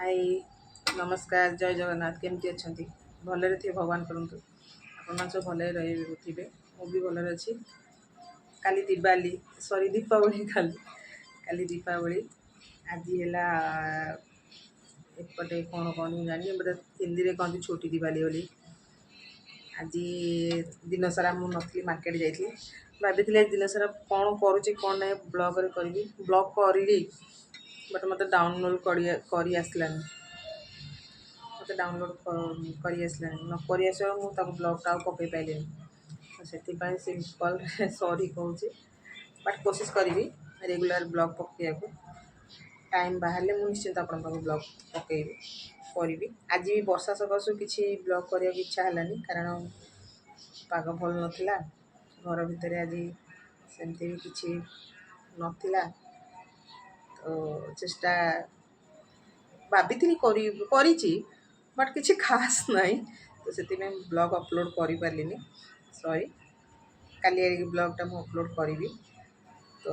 हाय नमस्कार जय जगन्नाथ केमती अच्छा भलरे थे भगवान करंतु आप सब भले रे मु भी भलरे अच्छी काली दिवाली सॉरी दीपावली काली दीपावली आज है एपटे कौन कौन जानी बोले हिंदी में कहते छोटी दिवाली बोली आज दिन सारा मु नथली मार्केट जाइए भाभी दिन सारा कौन करुच्ची कौन ना ब्लॉग करी ब्लॉग करी बट मत डाउनलोड कर आसलानी मत डाउनलोड कर आसलानी न कर आस मुझे ब्लॉगटा पकई पारे तो से सिंपल सॉरी कहूँ बट कोशिश करी रेगुलर ब्लॉग पकड़ा टाइम बाहर मुझे निश्चिंत आप ब्लॉग पकईबी करी आज भी वर्षा सकाशु किसी ब्लॉग करने की इच्छा है कारण पाग भल नाला घर भितर आज सेमती भी किसी नाला तो चेष्टा भाभी करी बट किसी खास नहीं तो से ब्लॉग अपलोड कर पारे सॉरी काली ब्लॉगटा मुझे अपलोड करी तो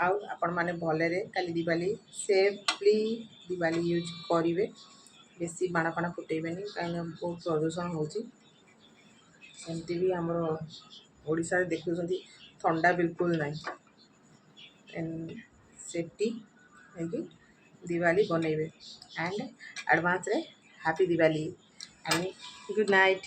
आउ आपण मैंने भलरे काली दिवाली सेफली दिवाली यूज करेंगे बेसी बाण फाण फुटेबे कहीं बहुत प्रदूषण होमती भी आमर ओडिशा देखुं थंडा बिल्कुल नहीं एंड सेफ्टी है दिवाली बनइबे एंड एडवांस रे happy Diwali and good night.